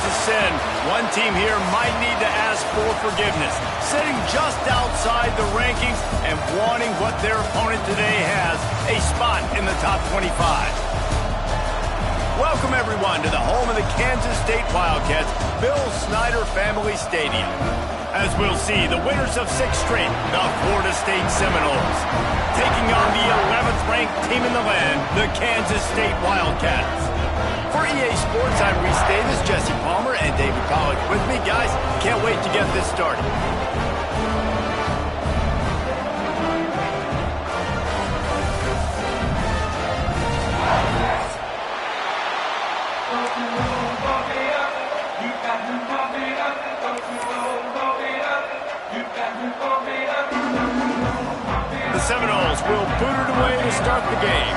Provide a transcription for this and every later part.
a sin. One team here might need to ask for forgiveness, sitting just outside the rankings and wanting what their opponent today has, a spot in the top 25. Welcome, everyone, to the home of the Kansas State Wildcats, Bill Snyder Family Stadium. As we'll see, the winners of 6 straight, the Florida State Seminoles, taking on the 11th-ranked team in the land, the Kansas State Wildcats. For EA Sports, I'm Reese Davis, Jesse Palmer, and David Pollack with me. Guys, can't wait to get this started. The Seminoles will boot it away to start the game.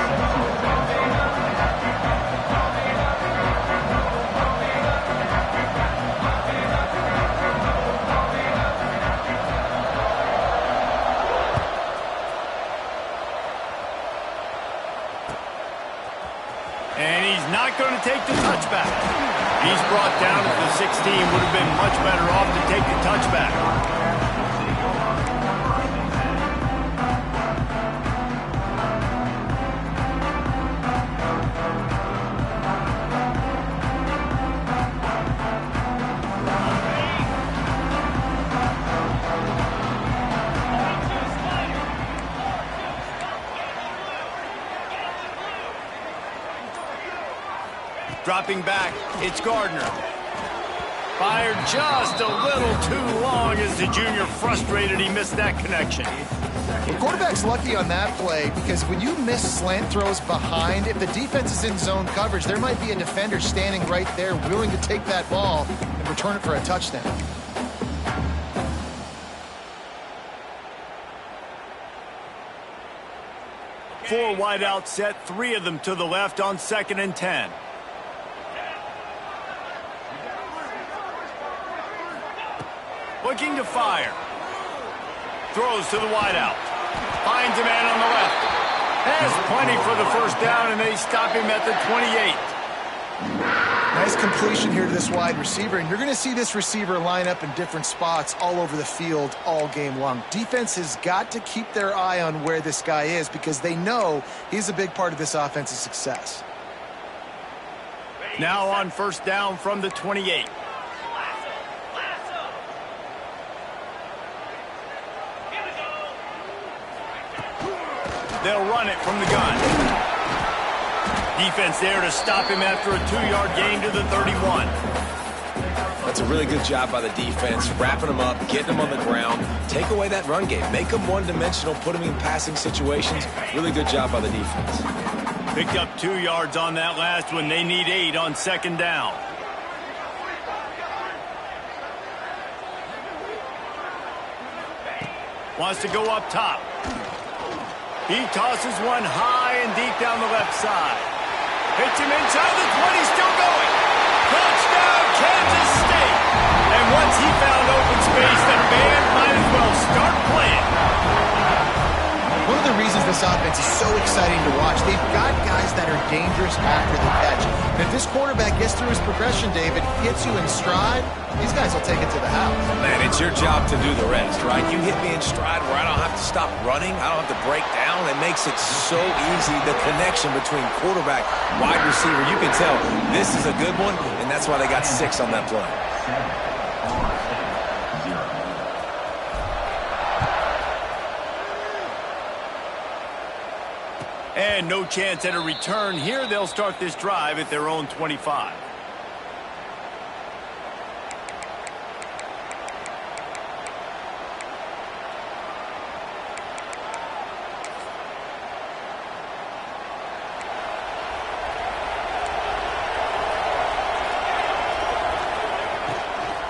And he's not going to take the touchback. He's brought down at the 16. Would have been much better off to take the touchback. Dropping back, it's Gardner. Fired just a little too long as the junior frustrated he missed that connection. The quarterback's lucky on that play because when you miss slant throws behind, if the defense is in zone coverage, there might be a defender standing right there willing to take that ball and return it for a touchdown. Four wide out set, 3 of them to the left on 2nd and 10. Looking to fire. Throws to the wideout. Finds a man on the left. Has plenty for the first down, and they stop him at the 28. Nice completion here to this wide receiver, and you're going to see this receiver line up in different spots all over the field all game long. Defense has got to keep their eye on where this guy is because they know he's a big part of this offense's success. Now on first down from the 28. They'll run it from the gun. Defense there to stop him after a 2-yard gain to the 31. That's a really good job by the defense, wrapping them up, getting them on the ground. Take away that run game. Make them one-dimensional, put them in passing situations. Really good job by the defense. Picked up 2 yards on that last one. They need 8 on 2nd down. Wants to go up top. He tosses one high and deep down the left side. Hits him inside the 20, still going. Touchdown, Kansas State. And once he found open space, the band might as well start playing. One of the reasons this offense is so exciting to watch, they've got guys that are dangerous after the catch. And if this quarterback gets through his progression, David, hits you in stride, these guys will take it to the house. Man, it's your job to do the rest, right? You hit me in stride where I don't have to stop running. I don't have to break down. It makes it so easy, the connection between quarterback, wide receiver. You can tell this is a good one, and that's why they got 6 on that play. And no chance at a return here. They'll start this drive at their own 25.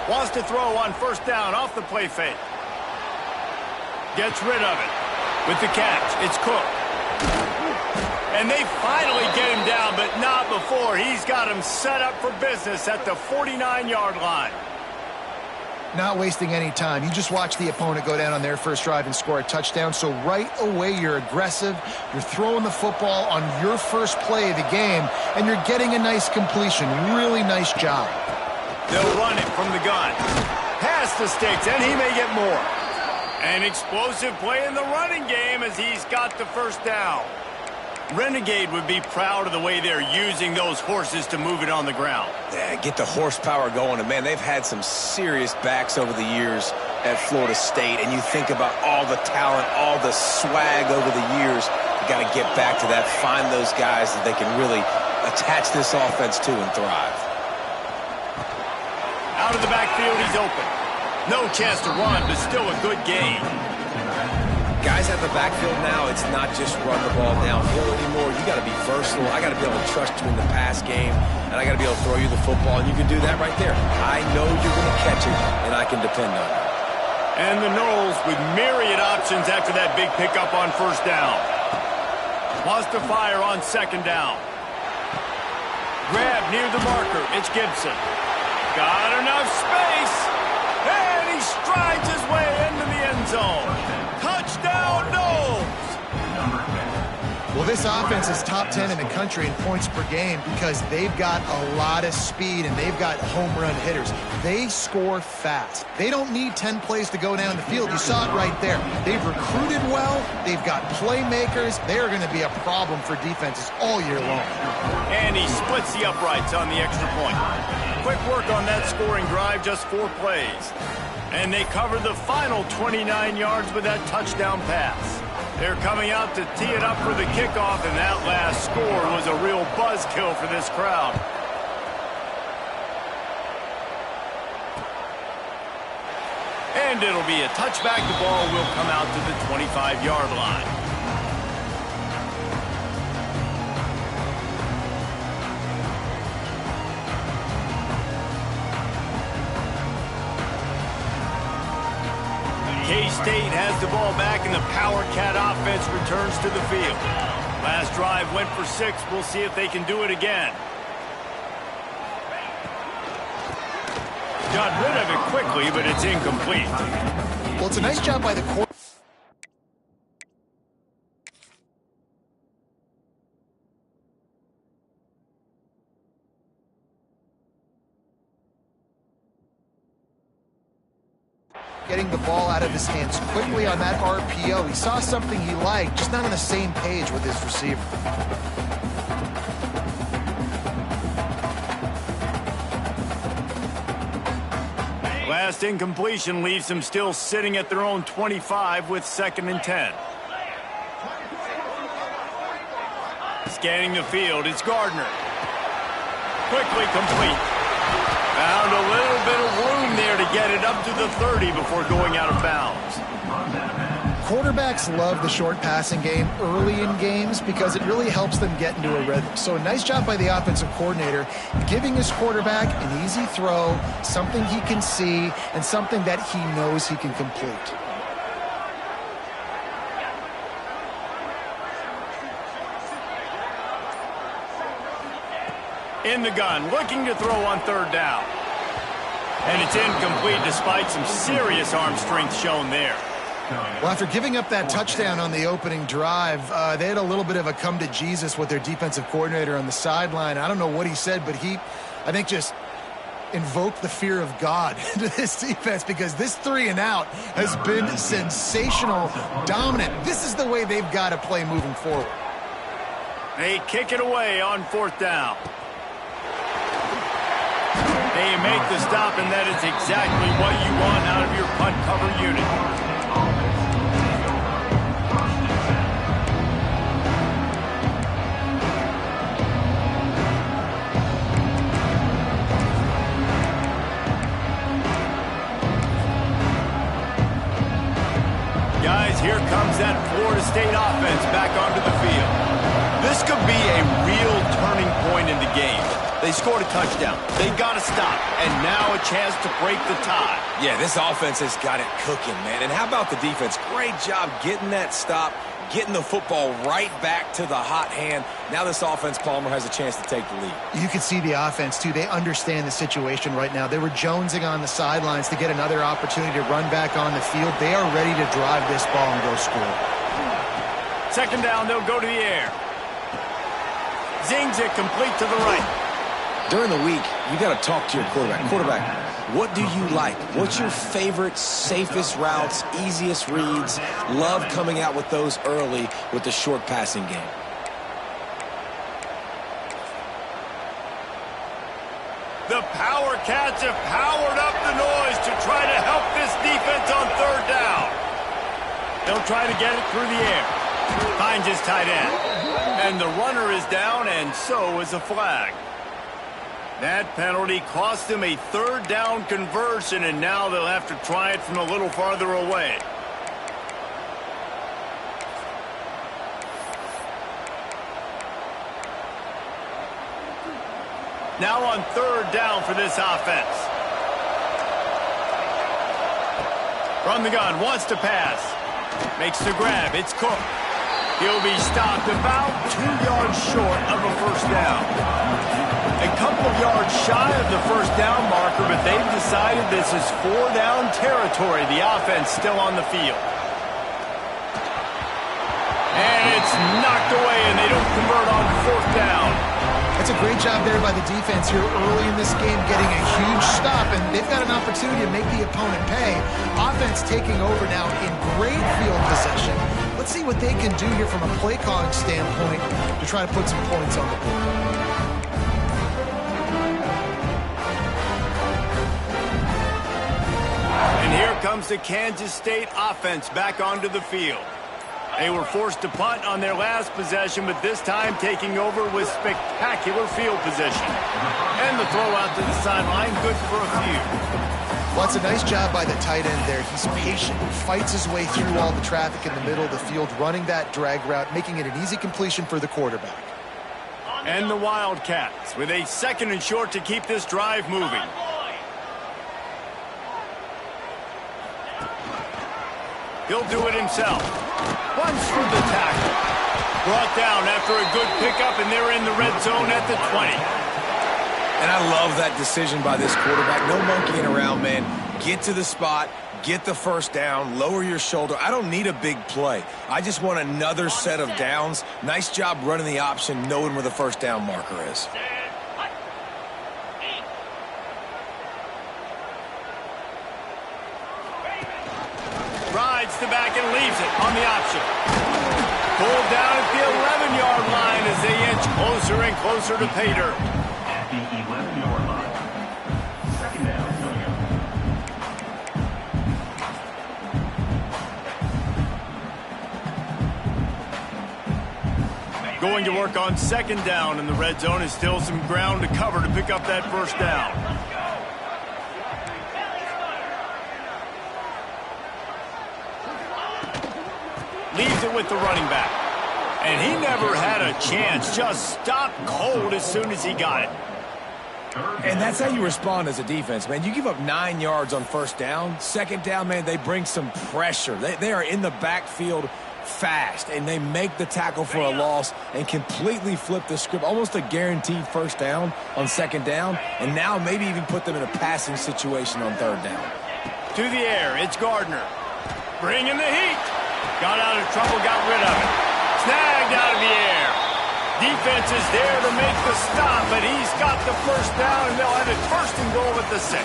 Wants to throw on first down off the play fake. Gets rid of it. With the catch, it's Cook. And they finally get him down, but not before. He's got him set up for business at the 49-yard line. Not wasting any time. You just watch the opponent go down on their first drive and score a touchdown. So right away, you're aggressive. You're throwing the football on your first play of the game, and you're getting a nice completion. Really nice job. They'll run it from the gun. Past the sticks, and he may get more. An explosive play in the running game as he's got the first down. Renegade would be proud of the way they're using those horses to move it on the ground. Yeah, get the horsepower going. And, man, they've had some serious backs over the years at Florida State. And you think about all the talent, all the swag over the years. You got to get back to that, find those guys that they can really attach this offense to and thrive. Out of the backfield, he's open. No chance to run, but still a good gain. Guys at the backfield now, it's not just run the ball downhill anymore. You got to be versatile. I got to be able to trust you in the pass game, and I got to be able to throw you the football, and you can do that right there. I know you're going to catch it, and I can depend on it. And the Noles with myriad options after that big pickup on first down. Wants to fire on second down. Grab near the marker. It's Gibson. Got enough space. And he strides his way into the end zone. Touchdown, Noles! Well, this offense is top 10 in the country in points per game because they've got a lot of speed and they've got home run hitters. They score fast. They don't need 10 plays to go down the field. You saw it right there. They've recruited well. They've got playmakers. They are going to be a problem for defenses all year long. And he splits the uprights on the extra point. Quick work on that scoring drive, just 4 plays. And they cover the final 29 yards with that touchdown pass. They're coming out to tee it up for the kickoff, and that last score was a real buzzkill for this crowd. And it'll be a touchback. The ball will come out to the 25-yard line. K-State has the ball back, and the Power Cat offense returns to the field. Last drive went for 6. We'll see if they can do it again. Got rid of it quickly, but it's incomplete. Well, it's a nice job by the quarterback. Getting the ball out of his hands quickly on that RPO. He saw something he liked, just not on the same page with his receiver. Last incompletion leaves them still sitting at their own 25 with 2nd and 10. Scanning the field, it's Gardner. Quickly complete. Found a little bit of room there to get it up to the 30 before going out of bounds. Quarterbacks love the short passing game early in games because it really helps them get into a rhythm. So a nice job by the offensive coordinator giving his quarterback an easy throw, something he can see, and something that he knows he can complete. In the gun, looking to throw on 3rd down. And it's incomplete despite some serious arm strength shown there. Well, after giving up that touchdown on the opening drive, they had a little bit of a come to Jesus with their defensive coordinator on the sideline. I don't know what he said, but he, I think, just invoked the fear of God into this defense because this 3 and out has been sensational, dominant. This is the way they've got to play moving forward. They kick it away on 4th down. They make the stop, and that is exactly what you want out of your punt cover unit. Guys, here comes that Florida State offense back onto the field. This could be a real turning point in the game. They scored a touchdown. They got to stop. And now a chance to break the tie. Yeah, this offense has got it cooking, man. And how about the defense? Great job getting that stop, getting the football right back to the hot hand. Now this offense, Palmer, has a chance to take the lead. You can see the offense, too. They understand the situation right now. They were jonesing on the sidelines to get another opportunity to run back on the field. They are ready to drive this ball and go score. 2nd down, they'll go to the air. Zings it complete to the right. During the week, you got to talk to your quarterback. Quarterback, what do you like? What's your favorite, safest routes, easiest reads? Love coming out with those early with the short passing game. The Power Cats have powered up the noise to try to help this defense on third down. They'll try to get it through the air. Finds his tight end. And the runner is down, and so is a flag. That penalty cost them a third down conversion, and now they'll have to try it from a little farther away. Now on third down for this offense. From the gun, wants to pass. Makes the grab, it's Cook. He'll be stopped about 2 yards short of a first down. A couple of yards shy of the first down marker, but they've decided this is 4-down territory. The offense still on the field. And it's knocked away, and they don't convert on fourth down. That's a great job there by the defense here early in this game, getting a huge stop, and they've got an opportunity to make the opponent pay. Offense taking over now in great field possession. Let's see what they can do here from a play calling standpoint to try to put some points on the board. And here comes the Kansas State offense back onto the field. They were forced to punt on their last possession, but this time taking over with spectacular field position. And the throw out to the sideline, good for a few. Well, it's a nice job by the tight end there. He's patient, fights his way through all the traffic in the middle of the field, running that drag route, making it an easy completion for the quarterback. And the Wildcats with a second and short to keep this drive moving. He'll do it himself. Runs through the tackle. Brought down after a good pickup, and they're in the red zone at the 20. And I love that decision by this quarterback. No monkeying around, man. Get to the spot, get the first down, lower your shoulder. I don't need a big play. I just want another set of downs. Nice job running the option, knowing where the first down marker is. Rides the back and leaves it on the option. Pulled down at the 11-yard line as they inch closer and closer to pay dirt. At the 11-yard line. Second down. Going to work on second down in the red zone. Is still some ground to cover to pick up that first down. Leaves it with the running back. And he never had a chance. Just stopped cold as soon as he got it. And that's how you respond as a defense, man. You give up 9 yards on first down. Second down, man, they bring some pressure. They are in the backfield fast, and they make the tackle for a loss and completely flip the script. Almost a guaranteed first down on second down, and now maybe even put them in a passing situation on third down. To the air, it's Gardner. Bringing the heat. Got out of trouble, got rid of it. Snagged out of the air. Defense is there to make the stop, but he's got the first down, and they'll have it first and goal at the 6.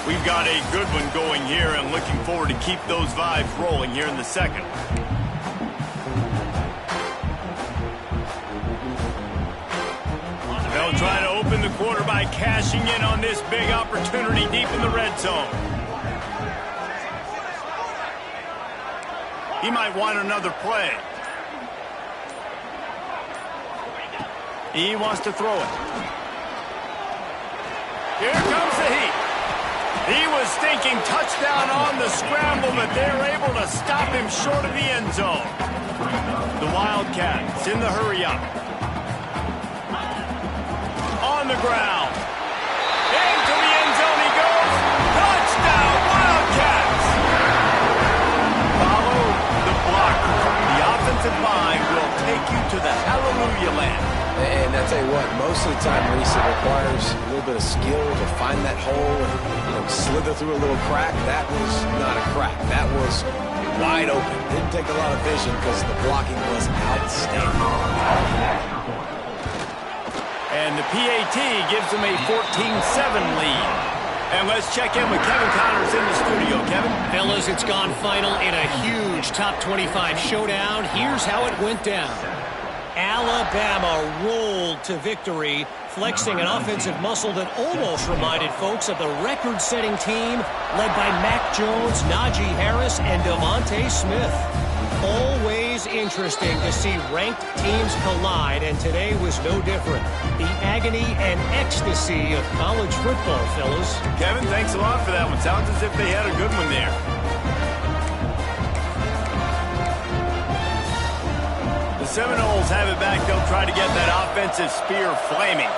We've got a good one going here, and looking forward to keep those vibes rolling here in the second. They'll try to open the quarter by cashing in on this big opportunity deep in the red zone. He might want another play. He wants to throw it. Here comes the heat. He was thinking touchdown on the scramble, but they're able to stop him short of the end zone. The Wildcats in the hurry-up. On the ground. Into the end zone he goes. Touchdown, Wildcats! Follow the block. The offensive line will take you to the hallelujah land. And I tell you what, most of the time, Reese, it requires a little bit of skill to find that hole and slither through a little crack. That was not a crack. That was wide open. Didn't take a lot of vision because the blocking was outstanding. And the PAT gives them a 14-7 lead. And let's check in with Kevin Connors in the studio. Kevin? Fellas, it's gone final in a huge top 25 showdown. Here's how it went down. Alabama rolled to victory, flexing an offensive muscle that almost reminded folks of the record-setting team led by Mac Jones, Najee Harris, and Devontae Smith. Always interesting to see ranked teams collide, and today was no different. The agony and ecstasy of college football, fellas. Kevin, thanks a lot for that one. Sounds as if they had a good one there. The Seminoles have it back. They'll try to get that offensive spear flaming.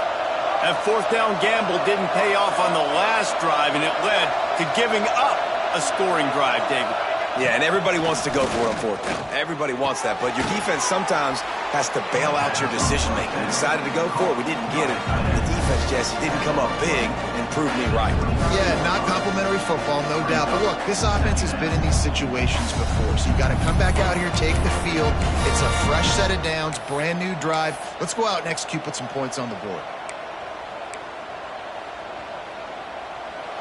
That fourth down gamble didn't pay off on the last drive, and it led to giving up a scoring drive, David. Yeah, and everybody wants to go for it on fourth down. Everybody wants that, but your defense sometimes has to bail out your decision-making. We decided to go for it. We didn't get it. The defense, Jesse, didn't come up big and prove me right. Yeah, not complimentary football, no doubt. But look, this offense has been in these situations before, so you got to come back out here, take the field. It's a fresh set of downs, brand new drive. Let's go out and execute, put some points on the board.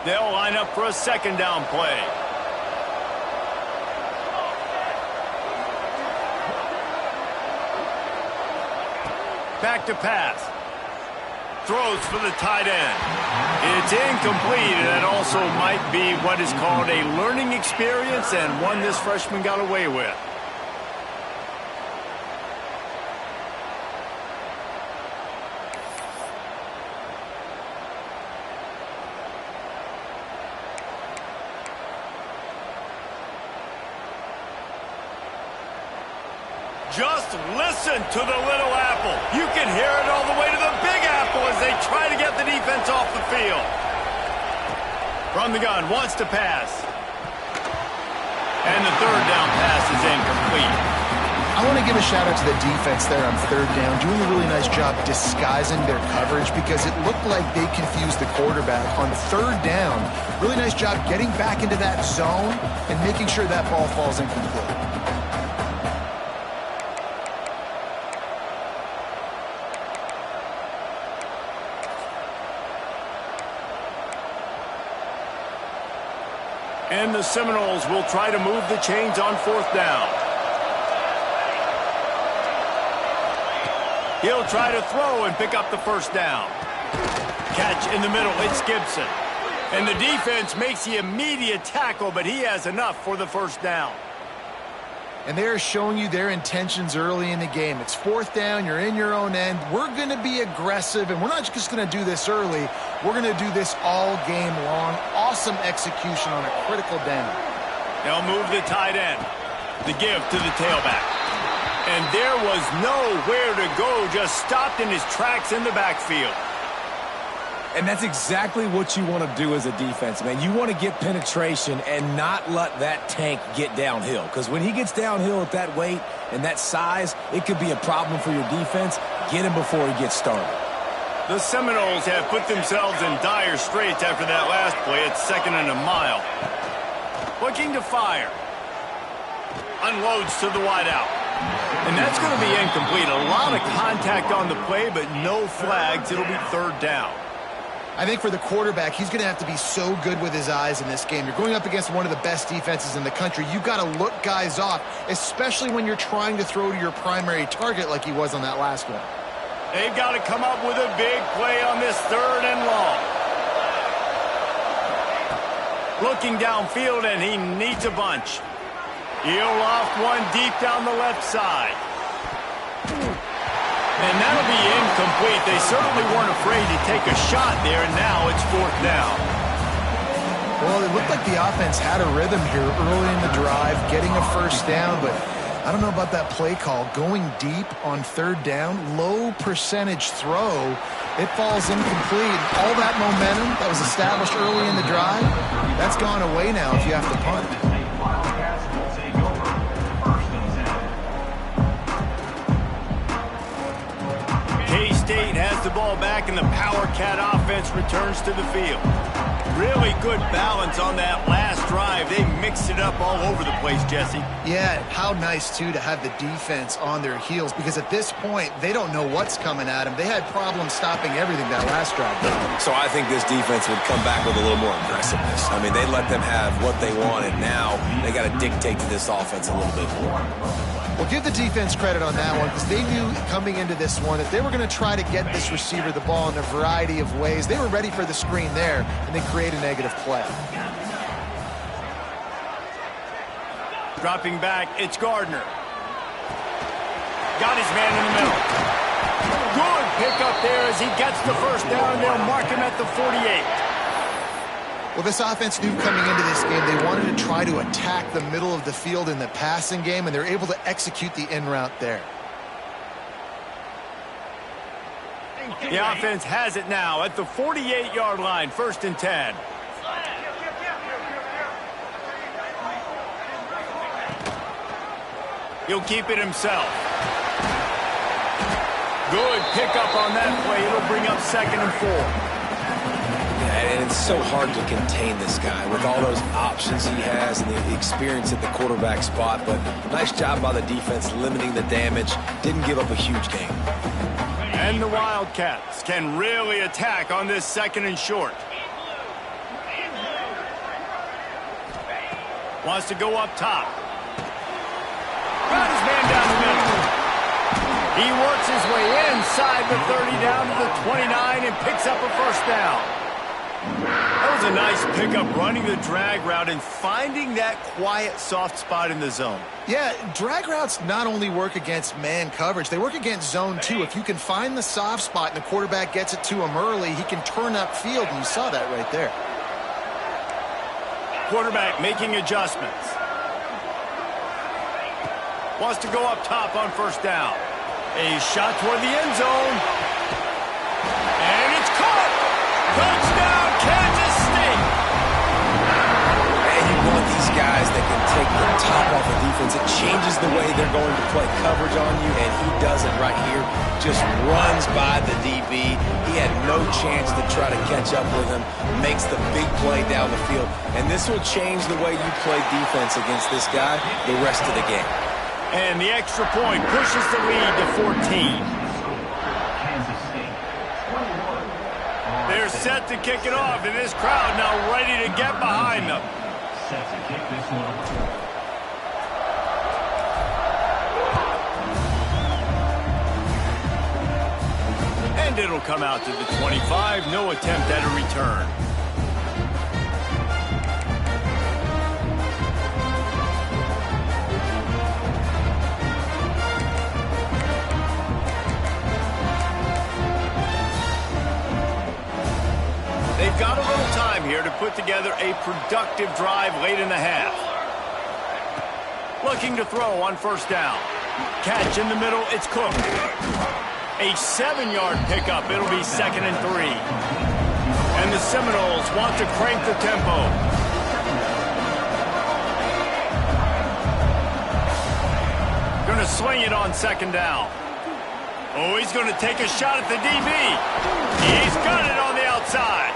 They'll line up for a second down play. Back to pass. Throws for the tight end. It's incomplete, and that also might be what is called a learning experience, and one this freshman got away with. Just listen to the little apple. You can hear it all the way to the big apple as they try to get the defense off the field. From the gun, wants to pass. And the third down pass is incomplete. I want to give a shout out to the defense there on third down, doing a really nice job disguising their coverage because it looked like they confused the quarterback on third down. Really nice job getting back into that zone and making sure that ball falls incomplete. And the Seminoles will try to move the chains on fourth down. He'll try to throw and pick up the first down. Catch in the middle, it's Gibson. And the defense makes the immediate tackle, but he has enough for the first down. And they're showing you their intentions early in the game. It's fourth down, you're in your own end. We're going to be aggressive, and we're not just going to do this early. We're going to do this all game long. Awesome execution on a critical down. They'll move the tight end. The give to the tailback. And there was nowhere to go, just stopped in his tracks in the backfield. And that's exactly what you want to do as a defense, man. You want to get penetration and not let that tank get downhill. Because when he gets downhill at that weight and that size, it could be a problem for your defense. Get him before he gets started. The Seminoles have put themselves in dire straits after that last play. It's second and a mile. Looking to fire. Unloads to the wideout. And that's going to be incomplete. A lot of contact on the play, but no flags. It'll be third down. I think for the quarterback, he's going to have to be so good with his eyes in this game. You're going up against one of the best defenses in the country. You've got to look guys off, especially when you're trying to throw to your primary target like he was on that last one. They've got to come up with a big play on this third and long. Looking downfield, and he needs a bunch. He'll loft one deep down the left side. And that'll be incomplete. They certainly weren't afraid to take a shot there, and now it's fourth down. Well, it looked like the offense had a rhythm here early in the drive, getting a first down, but I don't know about that play call. Going deep on third down, low percentage throw, it falls incomplete. All that momentum that was established early in the drive, that's gone away now if you have to punt. K-State has the ball back, and the Power Cat offense returns to the field. really good balance on that last drive. They mixed it up all over the place, Jesse. Yeah, how nice, too, to have the defense on their heels, because at this point, they don't know what's coming at them. They had problems stopping everything that last drive. So I think this defense would come back with a little more aggressiveness. I mean, they let them have what they wanted. Now they got to dictate to this offense a little bit more. Well, give the defense credit on that one, because they knew coming into this one that they were going to try to get this receiver the ball in a variety of ways. They were ready for the screen there, and they create a negative play. Dropping back, it's Gardner. Got his man in the middle. Good pickup there as he gets the first down. They'll mark him at the 48. Well, this offense knew coming into this game they wanted to try to attack the middle of the field in the passing game, and they're able to execute the in route there. The offense has it now at the 48-yard line, 1st and 10. He'll keep it himself. Good pickup on that play. It'll bring up 2nd and 4. And it's so hard to contain this guy with all those options he has and the experience at the quarterback spot. But nice job by the defense limiting the damage. Didn't give up a huge game. And the Wildcats can really attack on this 2nd and short. Wants to go up top. Got his man down the middle. He works his way inside the 30 down to the 29 and picks up a 1st down. That was a nice pickup, running the drag route and finding that quiet, soft spot in the zone. Yeah, drag routes not only work against man coverage, they work against zone too. If you can find the soft spot and the quarterback gets it to him early, he can turn upfield, and you saw that right there. Quarterback making adjustments. Wants to go up top on 1st down. A shot toward the end zone. And it's caught! Touchdown, Kansas State! And you want these guys that can take the top off the defense. It changes the way they're going to play coverage on you, and he does it right here. Just runs by the DB. He had no chance to try to catch up with him. Makes the big play down the field. And this will change the way you play defense against this guy the rest of the game. And the extra point pushes the lead to 14. They're set to kick it off, and this crowd now ready to get behind them. Set to kick this one. And it'll come out to the 25. No attempt at a return. They've got a little time here to put together a productive drive late in the half. Looking to throw on 1st down. Catch in the middle, it's Cook. A 7-yard pickup, it'll be 2nd and 3. And the Seminoles want to crank the tempo. Gonna swing it on 2nd down. Oh, he's gonna take a shot at the DB. He's got it on the outside.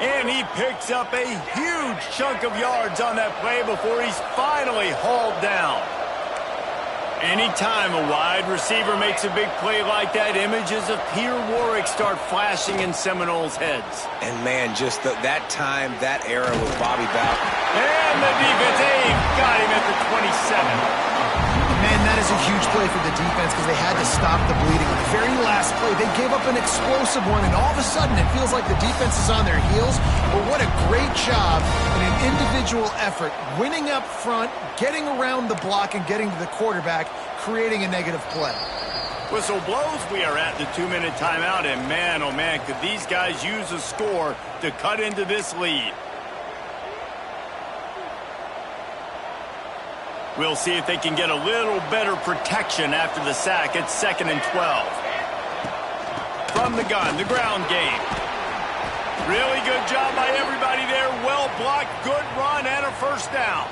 And he picks up a huge chunk of yards on that play before he's finally hauled down. Anytime a wide receiver makes a big play like that, images of Peter Warwick start flashing in Seminoles' heads. And, man, just that time, that era with Bobby Bowden. And the defense, they've got him at the 27. Man, that is a huge play for the defense because they had to stop the bleeding. On the very last play, they gave up an explosive one, and all of a sudden it feels like the defense is on their heels. But what a great job in an individual effort, winning up front, getting around the block, and getting to the quarterback, creating a negative play. Whistle blows, we are at the 2-minute timeout, and man, oh man, could these guys use a score to cut into this lead. We'll see if they can get a little better protection after the sack. It's 2nd and 12. From the gun, the ground game. Really good job by everybody there. Well blocked, good run, and a 1st down.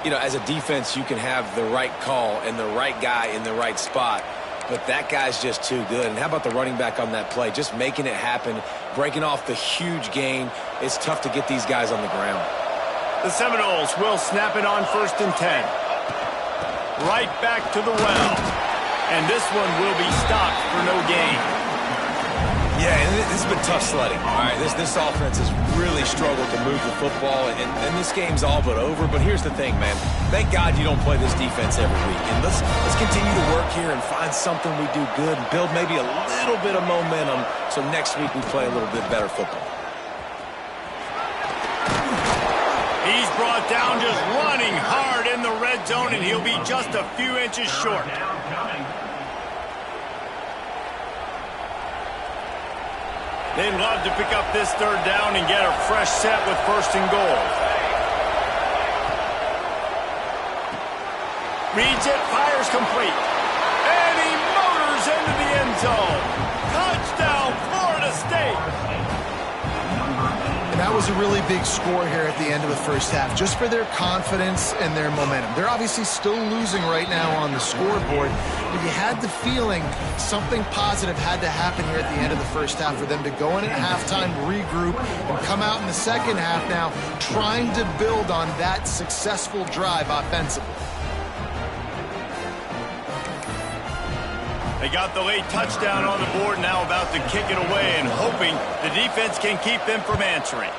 You know, as a defense, you can have the right call and the right guy in the right spot, but that guy's just too good. And how about the running back on that play? Just making it happen breaking off the huge gain. It's tough to get these guys on the ground. The Seminoles will snap it on 1st and 10. Right back to the well. And this one will be stopped for no gain. Yeah, and this has been tough sledding. All right, this offense has really struggled to move the football, and this game's all but over. But here's the thing, man. Thank God you don't play this defense every week. And let's continue to work here and find something we do good and build maybe a little bit of momentum so next week we play a little bit better football. He's brought down just running hard in the red zone, and he'll be just a few inches short. They'd love to pick up this 3rd down and get a fresh set with 1st and goal. Reads it, fires complete. And he motors into the end zone. Touchdown, Florida State. And that was a really big score here at the end of the first half, just for their confidence and their momentum. They're obviously still losing right now on the scoreboard, but you had the feeling something positive had to happen here at the end of the first half for them to go in at halftime, regroup, and come out in the second half now trying to build on that successful drive offensively. They got the late touchdown on the board, now about to kick it away and hoping the defense can keep them from answering.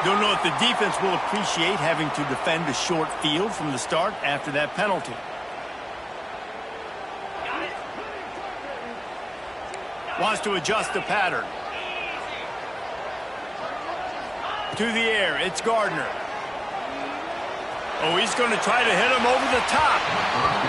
Don't know if the defense will appreciate having to defend a short field from the start after that penalty. Wants to adjust the pattern. To the air, it's Gardner. Oh, he's going to try to hit him over the top.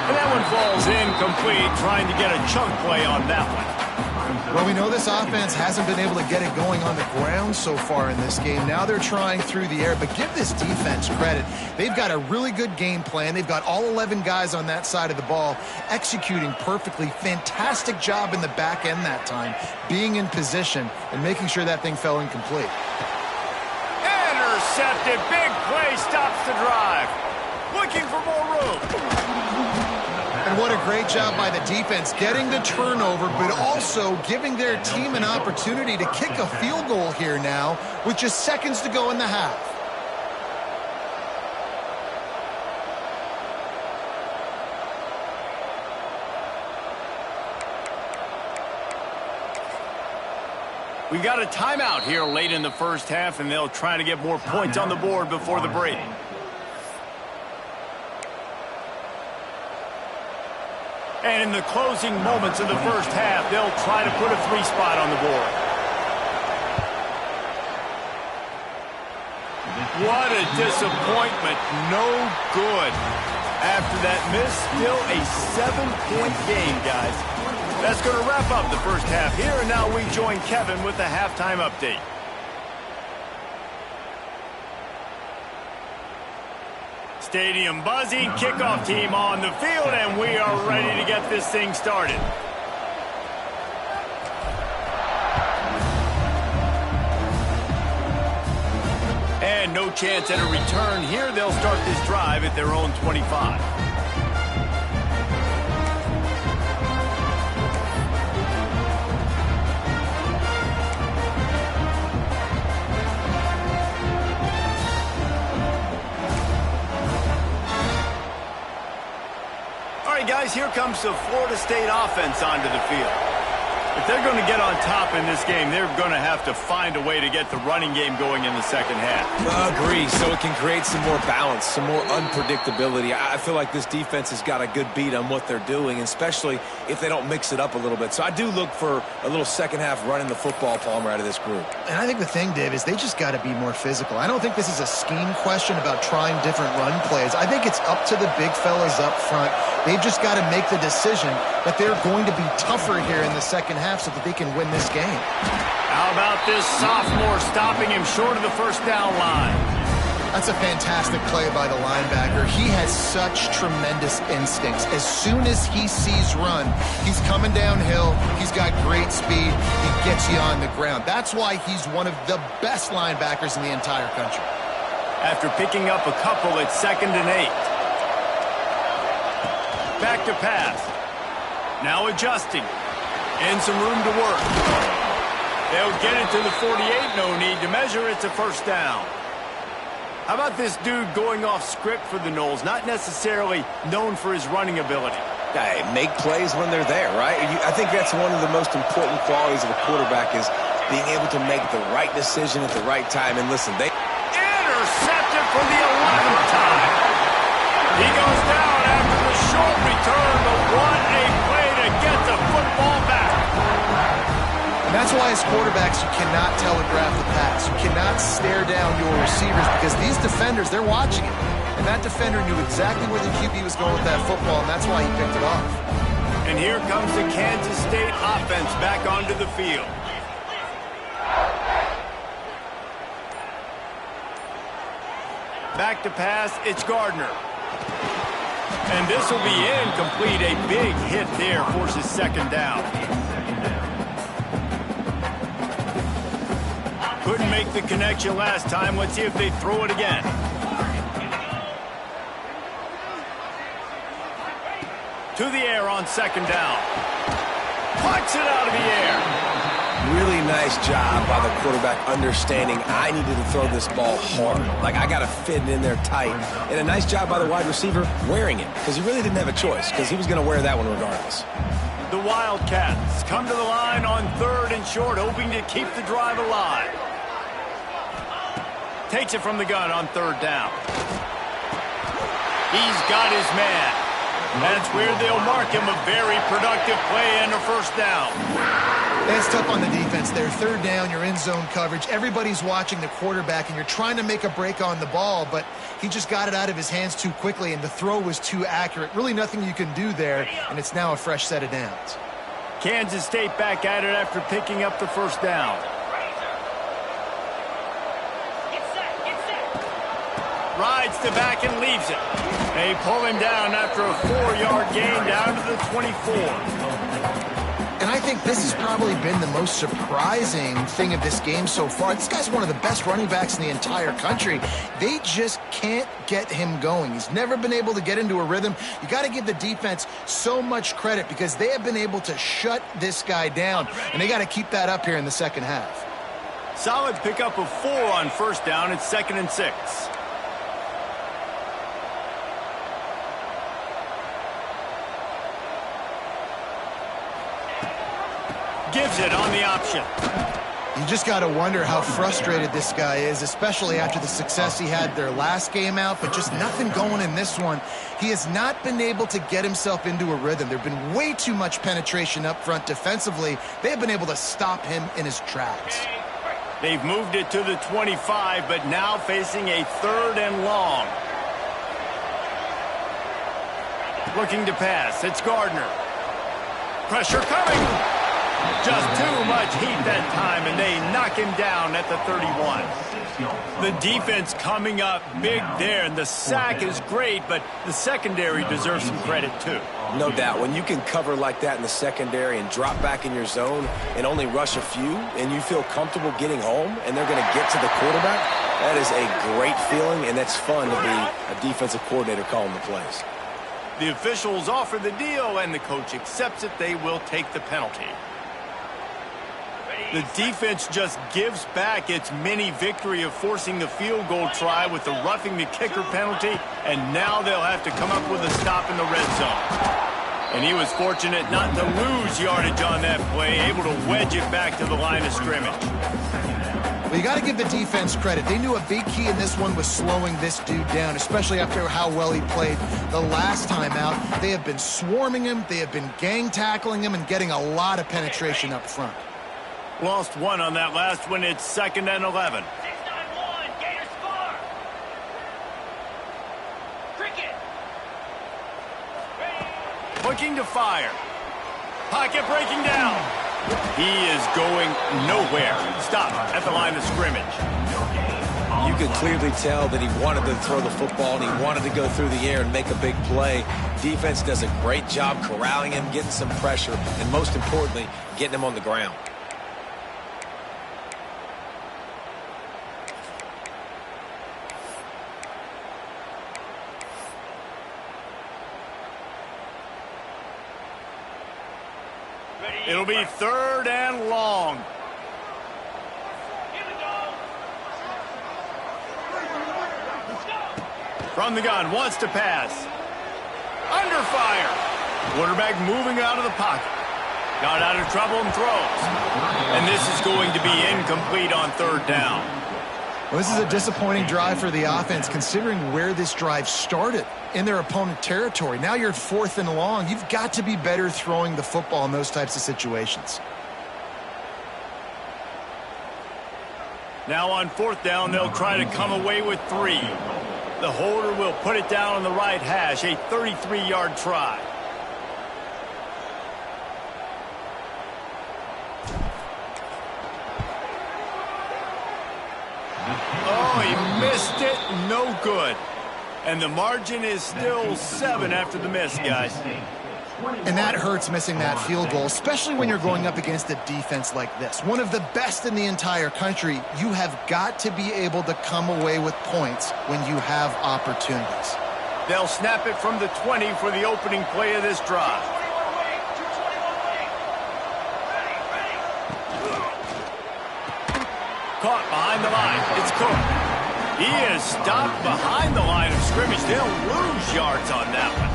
And that one falls incomplete, trying to get a chunk play on that one. Well, we know this offense hasn't been able to get it going on the ground so far in this game. Now they're trying through the air, but give this defense credit. They've got a really good game plan. They've got all 11 guys on that side of the ball executing perfectly. Fantastic job in the back end that time, being in position and making sure that thing fell incomplete. Intercepted. Big play stops the drive. Looking for more room. And what a great job by the defense getting the turnover, but also giving their team an opportunity to kick a field goal here now with just seconds to go in the half. We got a timeout here late in the first half, and they'll try to get more points on the board before the break. And in the closing moments of the first half, they'll try to put a 3-spot on the board. What a disappointment. No good. After that miss, still a 7-point game, guys. That's going to wrap up the first half here, and now we join Kevin with the halftime update. Stadium buzzing, kickoff team on the field, and we are ready to get this thing started. And no chance at a return here. They'll start this drive at their own 25. Guys, here comes the Florida State offense onto the field. If they're going to get on top in this game, they're going to have to find a way to get the running game going in the second half. Agree, so it can create some more balance, some more unpredictability. I feel like this defense has got a good beat on what they're doing, especially if they don't mix it up a little bit. So I do look for a little second half running the football, Palmer, out of this group. And I think the thing, Dave, is they just got to be more physical. I don't think this is a scheme question about trying different run plays. I think it's up to the big fellas up front. They've just got to make the decision that they're going to be tougher here in the second half so that they can win this game. How about this sophomore stopping him short of the first down line? That's a fantastic play by the linebacker. He has such tremendous instincts. As soon as he sees run, he's coming downhill. He's got great speed. He gets you on the ground. That's why he's one of the best linebackers in the entire country. After picking up a couple, it's 2nd and 8. Back to pass. Now adjusting. And some room to work. They'll get it to the 48. No need to measure. It's a first down. How about this dude going off script for the Noles? Not necessarily known for his running ability. Hey, make plays when they're there, right? I think that's one of the most important qualities of a quarterback is being able to make the right decision at the right time. And listen, they intercepted for the 11th time. He goes down after the short return, but what a play to get the football back. And that's why as quarterbacks you cannot telegraph the pass. You cannot stare down your receivers because these defenders, they're watching it. And that defender knew exactly where the QB was going with that football, and that's why he picked it off. And here comes the Kansas State offense back onto the field. Back to pass, it's Gardner. And this will be incomplete. A big hit there forces second down. Couldn't make the connection last time. Let's see if they throw it again. To the air on second down. Plucks it out of the air. Really nice job by the quarterback understanding I needed to throw this ball hard. Like, I got to fit it in there tight. And a nice job by the wide receiver wearing it because he really didn't have a choice because he was going to wear that one regardless. The Wildcats come to the line on 3rd and short, hoping to keep the drive alive. Takes it from the gun on 3rd down. He's got his man. That's where they'll mark him a very productive play and a first down. That's tough on the defense there. 3rd down, you're in zone coverage. Everybody's watching the quarterback, and you're trying to make a break on the ball, but he just got it out of his hands too quickly, and the throw was too accurate. Really nothing you can do there, and it's now a fresh set of downs. Kansas State back at it after picking up the first down. Rides the back and leaves it. They pull him down after a 4-yard gain down to the 24. And I think this has probably been the most surprising thing of this game so far. This guy's one of the best running backs in the entire country. They just can't get him going. He's never been able to get into a rhythm. You got to give the defense so much credit because they have been able to shut this guy down, and they got to keep that up here in the second half. Solid pickup of 4 on first down. It's 2nd and 6. Gives it on the option. You just got to wonder how frustrated this guy is, especially after the success he had their last game out, but just nothing going in this one. He has not been able to get himself into a rhythm. There have been way too much penetration up front defensively. They have been able to stop him in his tracks. They've moved it to the 25, but now facing a 3rd and long. Looking to pass. It's Gardner. Pressure coming. Just too much heat that time, and they knock him down at the 31. The defense coming up big there, and the sack is great, but the secondary deserves some credit too. No doubt. When you can cover like that in the secondary and drop back in your zone and only rush a few, and you feel comfortable getting home, and they're going to get to the quarterback, that is a great feeling, and that's fun to be a defensive coordinator calling the plays. The officials offer the deal, and the coach accepts it. They will take the penalty. The defense just gives back its mini victory of forcing the field goal try with the roughing the kicker penalty, and now they'll have to come up with a stop in the red zone. And he was fortunate not to lose yardage on that play, able to wedge it back to the line of scrimmage. Well, you got to give the defense credit. They knew a big key in this one was slowing this dude down, especially after how well he played the last time out. They have been swarming him, they have been gang tackling him, and getting a lot of penetration up front. Lost 1 on that last one. It's 2nd and 11. 6-9-1, Gators score. Cricket. Looking to fire. Pocket breaking down. He is going nowhere. Stop at the line of scrimmage. You could clearly tell that he wanted to throw the football and he wanted to go through the air and make a big play. Defense does a great job corralling him, getting some pressure, and most importantly, getting him on the ground. It'll be 3rd and long. Here we go. Let's go. From the gun, wants to pass. Under fire. Quarterback moving out of the pocket. Got out of trouble and throws. And this is going to be incomplete on 3rd down. Well, this is a disappointing drive for the offense, considering where this drive started, in their opponent territory. Now you're at 4th and long. You've got to be better throwing the football in those types of situations. Now on 4th down, they'll try to come away with 3. The holder will put it down on the right hash, a 33-yard try. Oh, he missed it. No good. And the margin is still 7 after the miss, guys. And that hurts, missing that field goal, especially when you're going up against a defense like this. One of the best in the entire country. You have got to be able to come away with points when you have opportunities. They'll snap it from the 20 for the opening play of this drive. 221 wing. 221 wing. Ready. Caught behind the line. It's Cook. He is stopped behind the line of scrimmage. They'll lose yards on that one.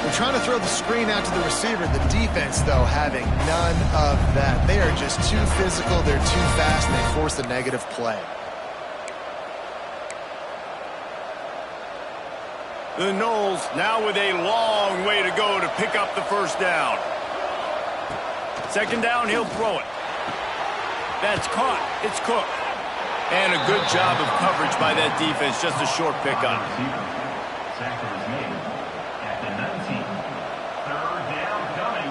They're trying to throw the screen out to the receiver. The defense, though, having none of that. They are just too physical. They're too fast, and they force a negative play. The Noles now with a long way to go to pick up the 1st down. 2nd down, he'll throw it. That's caught. It's Cook. And a good job of coverage by that defense. Just a short pickup. Tackle is made at the 19. 3rd down coming.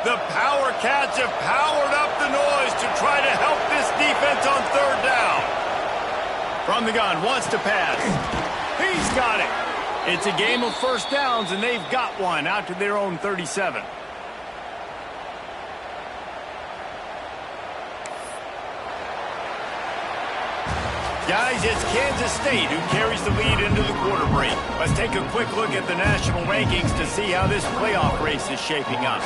The Power Cats have powered up the noise to try to help this defense on 3rd down. From the gun, wants to pass. He's got it. It's a game of 1st downs, and they've got one out to their own 37. Guys, it's Kansas State who carries the lead into the quarter break. Let's take a quick look at the national rankings to see how this playoff race is shaping up.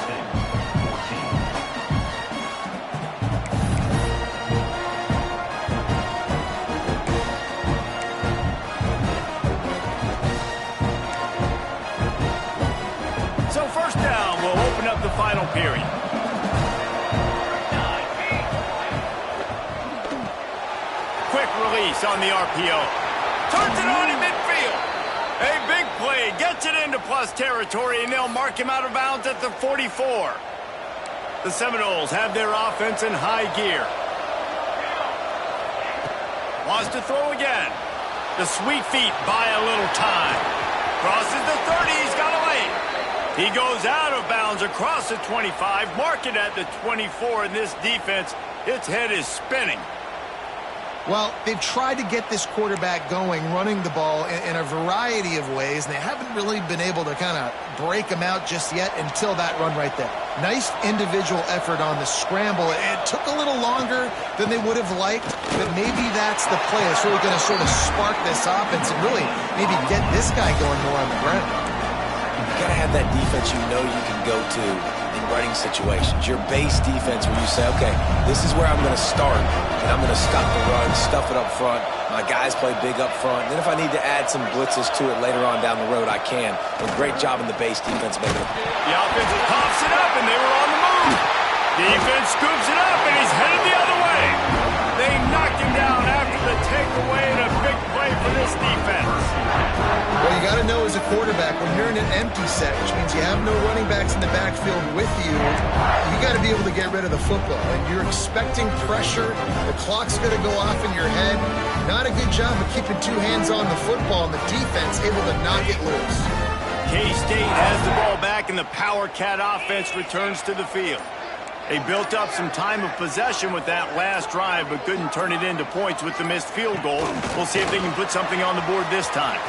So 1st down will open up the final period. Quick release on the RPO. Turns it on in midfield. A big play. Gets it into plus territory, and they'll mark him out of bounds at the 44. The Seminoles have their offense in high gear. Wants to throw again. The sweet feet buy a little time. Crosses the 30. He's got a lane. He goes out of bounds across the 25, mark it at the 24, and this defense, its head is spinning. Well, they've tried to get this quarterback going, running the ball in a variety of ways, and they haven't really been able to kind of break him out just yet until that run right there. Nice individual effort on the scramble. It took a little longer than they would have liked, but maybe that's the play. It's really going to sort of spark this offense and really maybe get this guy going more on the ground. You got to have that defense you know you can go to in running situations. Your base defense where you say, okay, this is where I'm going to start, and I'm going to stop the run, stuff it up front. My guys play big up front. And then if I need to add some blitzes to it later on down the road, I can. A great job in the base defense making it. The offense pops it up, and they were on the move. Defense scoops it up, and he's headed the other way. They knocked him down after the takeaway, and a big play for this defense. Well, you got to know as a quarterback, when you're in an empty set, which means you have no running backs in the backfield with you, you got to be able to get rid of the football. And you're expecting pressure. The clock's going to go off in your head. Not a good job of keeping two hands on the football, and the defense able to knock it loose. K-State has the ball back, and the Power Cat offense returns to the field. They built up some time of possession with that last drive, but couldn't turn it into points with the missed field goal. We'll see if they can put something on the board this time.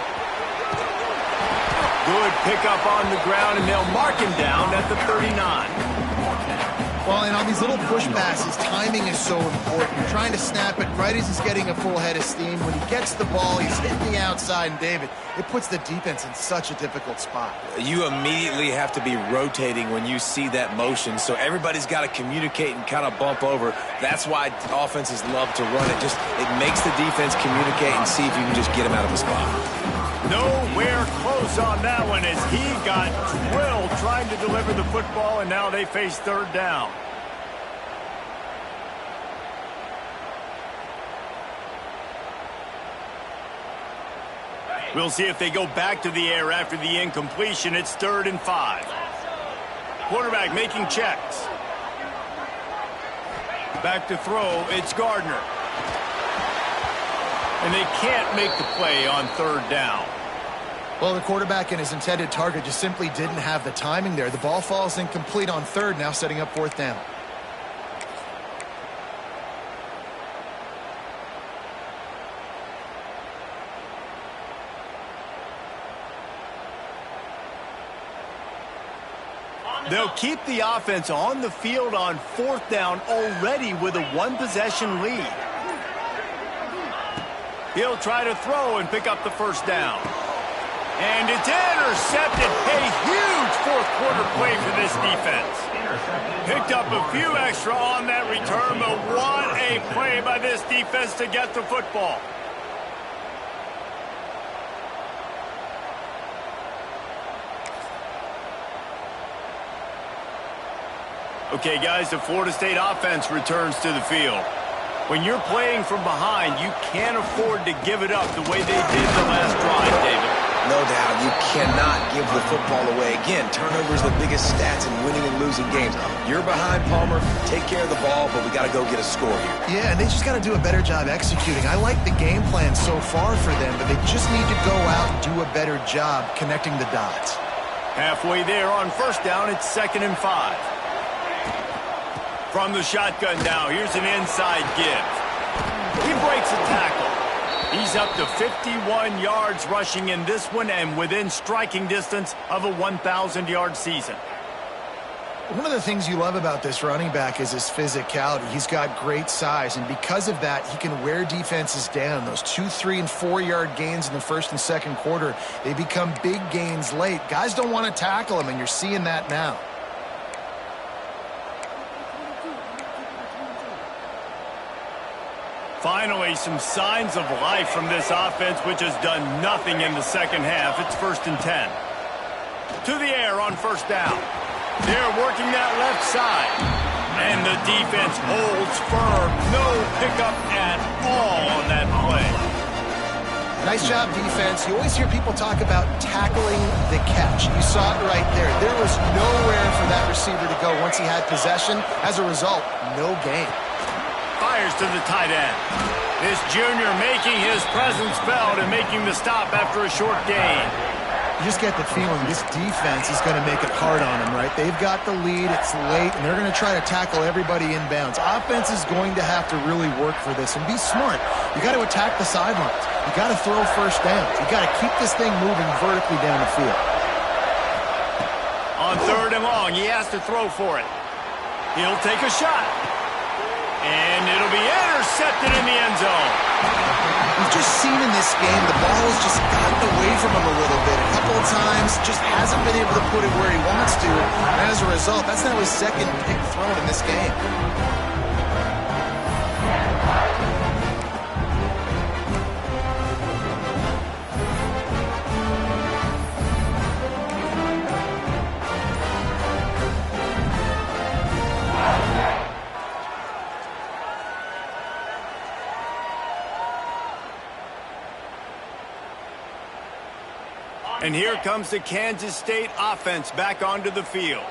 Good pickup on the ground, and they'll mark him down at the 39. Well, and on these little push passes, timing is so important. You're trying to snap it right as he's getting a full head of steam. When he gets the ball, he's hitting the outside, and David, it puts the defense in such a difficult spot. You immediately have to be rotating when you see that motion, so everybody's got to communicate and kind of bump over. That's why offenses love to run it. It makes the defense communicate and see if you can just get him out of the spot. Nowhere close on that one as he got drilled trying to deliver the football, and now they face third down. We'll see if they go back to the air after the incompletion. It's 3rd and 5. Quarterback making checks. Back to throw, it's Gardner. And they can't make the play on 3rd down. Well, the quarterback and his intended target just simply didn't have the timing there. The ball falls incomplete on 3rd, now setting up 4th down. They'll keep the offense on the field on 4th down already with a 1-possession lead. He'll try to throw and pick up the 1st down. And it's intercepted. A huge 4th quarter play for this defense. Picked up a few extra on that return, but what a play by this defense to get the football. Okay, guys, the Florida State offense returns to the field. When you're playing from behind, you can't afford to give it up the way they did the last drive, David. No doubt, you cannot give the football away. Again, turnovers are the biggest stats in winning and losing games. You're behind, Palmer, take care of the ball, but we got to go get a score here. Yeah, and they just got to do a better job executing. I like the game plan so far for them, but they just need to go out and do a better job connecting the dots. Halfway there on 1st down, it's 2nd and 5. From the shotgun now, here's an inside give. He breaks a tackle. He's up to 51 yards rushing in this one and within striking distance of a 1,000-yard season. One of the things you love about this running back is his physicality. He's got great size, and because of that, he can wear defenses down. Those 2-, 3-, and 4-yard gains in the 1st and 2nd quarter, they become big gains late. Guys don't want to tackle him, and you're seeing that now. Finally, some signs of life from this offense, which has done nothing in the 2nd half. It's 1st and 10. To the air on 1st down. They're working that left side. And the defense holds firm. No pickup at all on that play. Nice job, defense. You always hear people talk about tackling the catch. You saw it right there. There was nowhere for that receiver to go once he had possession. As a result, no gain. Fires to the tight end. This junior making his presence felt and making the stop after a short gain. You just get the feeling this defense is going to make it hard on him, right? They've got the lead, it's late, and they're going to try to tackle everybody inbounds. Offense is going to have to really work for this and be smart. You got to attack the sidelines. You got to throw 1st downs. You got to keep this thing moving vertically down the field. On 3rd and long, he has to throw for it. He'll take a shot. And it'll be intercepted in the end zone. We've just seen in this game the ball has just gotten away from him a little bit. A couple of times, just hasn't been able to put it where he wants to. And as a result, that's now his 2nd pick thrown in this game. And here comes the Kansas State offense back onto the field.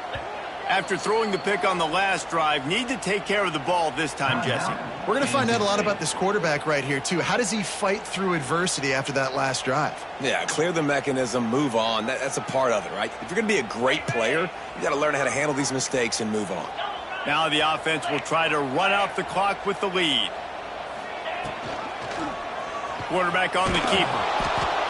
After throwing the pick on the last drive, need to take care of the ball this time, Jesse. We're going to find out a lot about this quarterback right here, too. How does he fight through adversity after that last drive? Yeah, clear the mechanism, move on. That's a part of it, right? If you're going to be a great player, you got to learn how to handle these mistakes and move on. Now the offense will try to run out the clock with the lead. Quarterback on the keeper.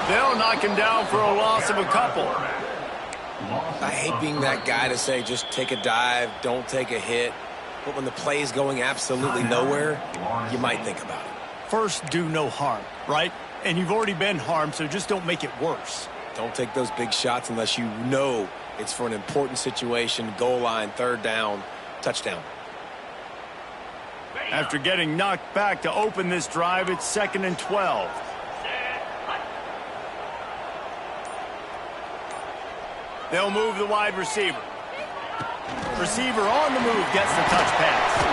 They'll knock him down for a loss of a couple. I hate being that guy to say just take a dive, don't take a hit. But when the play is going absolutely nowhere, you might think about it. First, do no harm, right? And you've already been harmed, so just don't make it worse. Don't take those big shots unless you know it's for an important situation, goal line, third down, touchdown. After getting knocked back to open this drive, it's 2nd and 12. They'll move the wide receiver. Receiver on the move gets the touch pass.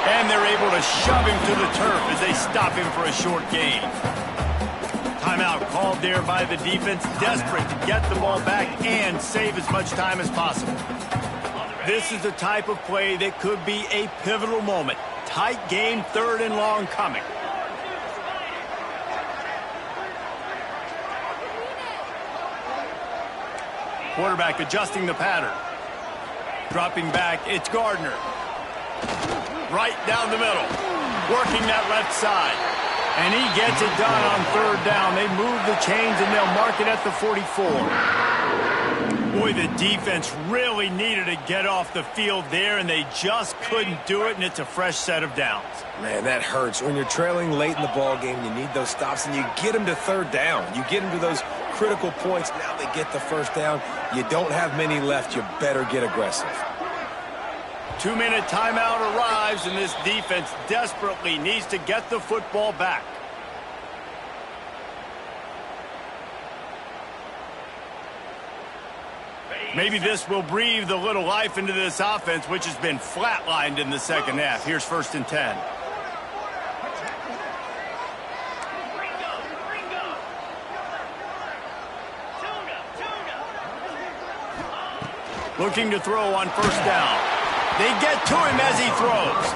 And they're able to shove him to the turf as they stop him for a short gain. Timeout called there by the defense, desperate to get the ball back and save as much time as possible. This is the type of play that could be a pivotal moment. Tight game, 3rd and long coming. Quarterback adjusting the pattern. Dropping back, it's Gardner. Right down the middle. Working that left side. And he gets it done on 3rd down. They move the chains and they'll mark it at the 44. Boy, the defense really needed to get off the field there, and they just couldn't do it, and it's a fresh set of downs. Man, that hurts. When you're trailing late in the ball game, you need those stops, and you get them to 3rd down. You get them to those critical points. Now they get the 1st down. You don't have many left. You better get aggressive. 2-minute timeout arrives, and this defense desperately needs to get the football back. Maybe this will breathe a little life into this offense, which has been flatlined in the 2nd half. Here's 1st and 10. Looking to throw on 1st down. They get to him as he throws.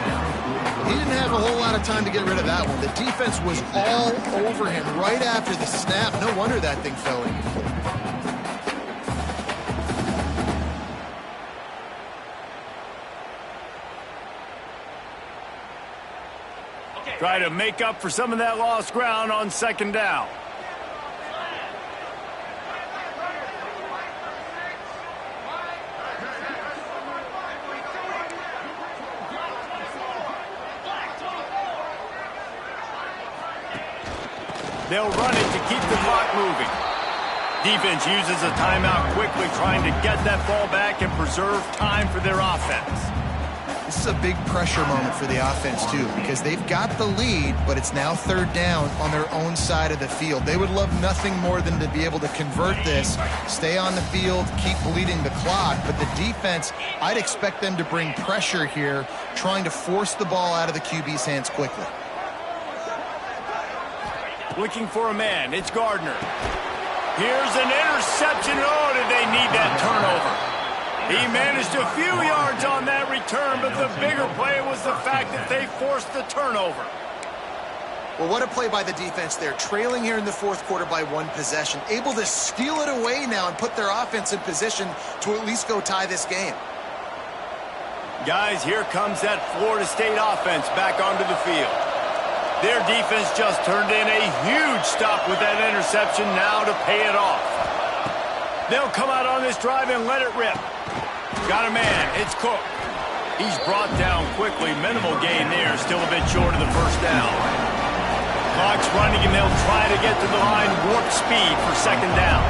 He didn't have a whole lot of time to get rid of that one. The defense was all over him right after the snap. No wonder that thing fell incomplete. Try to make up for some of that lost ground on 2nd down. They'll run it to keep the clock moving. Defense uses a timeout quickly, trying to get that ball back and preserve time for their offense. This is a big pressure moment for the offense, too, because they've got the lead, but it's now 3rd down on their own side of the field. They would love nothing more than to be able to convert this, stay on the field, keep bleeding the clock. But the defense, I'd expect them to bring pressure here, trying to force the ball out of the QB's hands quickly. Looking for a man. It's Gardner. Here's an interception. Oh, did they need that turnover? He managed a few yards on that return, but the bigger play was the fact that they forced the turnover. Well, what a play by the defense there. Trailing here in the 4th quarter by 1 possession. Able to steal it away now and put their offense in position to at least go tie this game. Guys, here comes that Florida State offense back onto the field. Their defense just turned in a huge stop with that interception, now to pay it off. They'll come out on this drive and let it rip. Got a man. It's Cook. He's brought down quickly. Minimal gain there. Still a bit short of the 1st down. Clock's running, and they'll try to get to the line warp speed for 2nd down.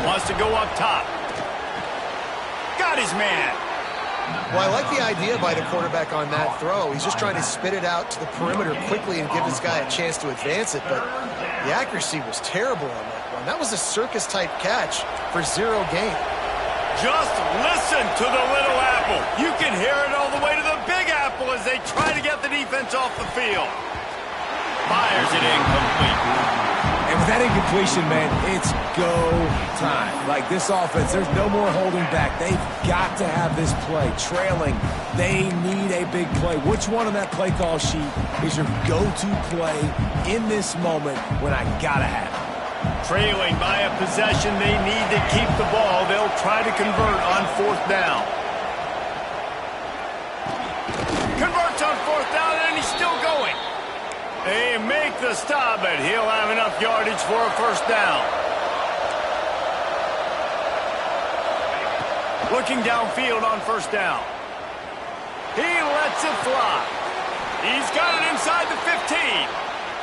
Wants to go up top. Got his man. Well, I like the idea by the quarterback on that throw. He's just trying to spit it out to the perimeter quickly and give his guy a chance to advance it, but the accuracy was terrible on that one. That was a circus-type catch for 0 gain. Just listen to the little apple. You can hear it all the way to the big apple as they try to get the defense off the field. Fires it incomplete. And with that incompletion, man, it's go time. Like this offense, there's no more holding back. They've got to have this play. Trailing, they need a big play. Which one on that play call sheet is your go-to play in this moment when I gotta have it? Trailing by a possession, they need to keep the ball. They'll try to convert on 4th down. Converts on 4th down, and he's still going. They make the stop, but he'll have enough yardage for a 1st down. Looking downfield on first down. He lets it fly. He's got it inside the 15.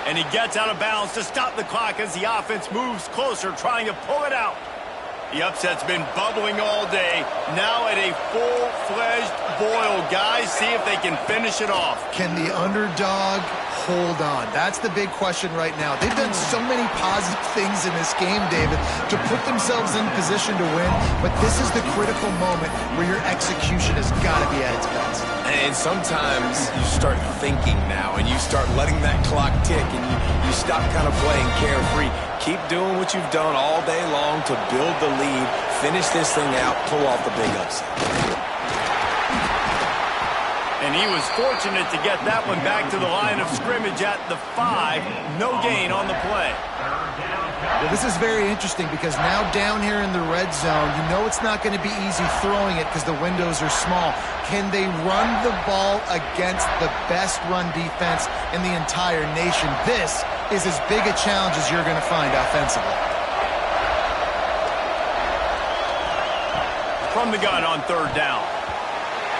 And he gets out of bounds to stop the clock as the offense moves closer, trying to pull it out. The upset's been bubbling all day. Now at a full-fledged boil. Guys, see if they can finish it off. Can the underdog hold on? That's the big question right now. They've done so many positive things in this game, David, to put themselves in position to win, but this is the critical moment where your execution has got to be at its best. And sometimes you start thinking now, and you start letting that clock tick, and you stop kind of playing carefree. Keep doing what you've done all day long to build the lead, finish this thing out, pull off the big upset. And he was fortunate to get that one back to the line of scrimmage at the 5. No gain on the play. Well, this is very interesting because now down here in the red zone, you know it's not going to be easy throwing it because the windows are small. Can they run the ball against the best run defense in the entire nation? This is as big a challenge as you're going to find offensively. From the gun on third down.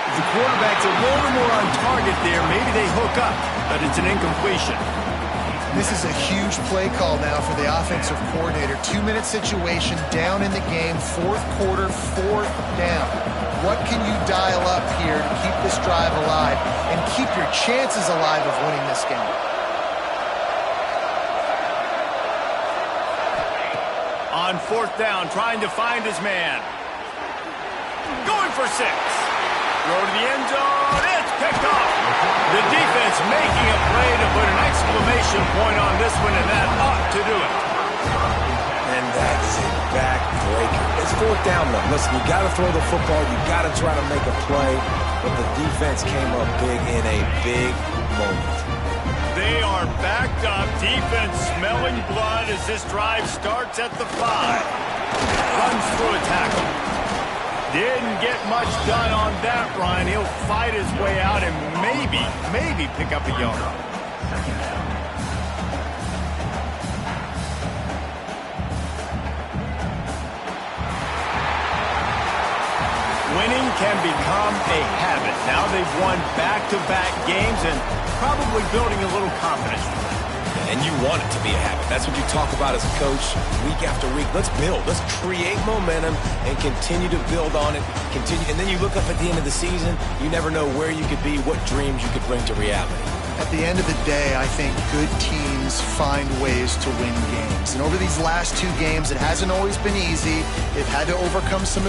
The quarterback's a little more on target there. Maybe they hook up, but it's an incompletion. This is a huge play call now for the offensive coordinator. 2-minute situation, down in the game, fourth quarter, fourth down. What can you dial up here to keep this drive alive and keep your chances alive of winning this game? On fourth down, trying to find his man. Going for 6. Throw to the end zone. It's picked off. The defense making a play to put an exclamation point on this one, and that ought to do it. And that is a backbreaker. It's fourth down, though. Listen, you got to throw the football. You got to try to make a play. But the defense came up big in a big moment. They are backed up. Defense smelling blood as this drive starts at the 5. Runs through a tackle. Didn't get much done on that run. He'll fight his way out and maybe pick up a yard. Winning can become a habit. Now they've won back-to-back games and probably building a little confidence. And you want it to be a habit. That's what you talk about as a coach week after week. Let's build. Let's create momentum and continue to build on it. And then you look up at the end of the season, you never know where you could be, what dreams you could bring to reality. At the end of the day, I think good teams find ways to win games. And over these last 2 games, it hasn't always been easy. They've had to overcome some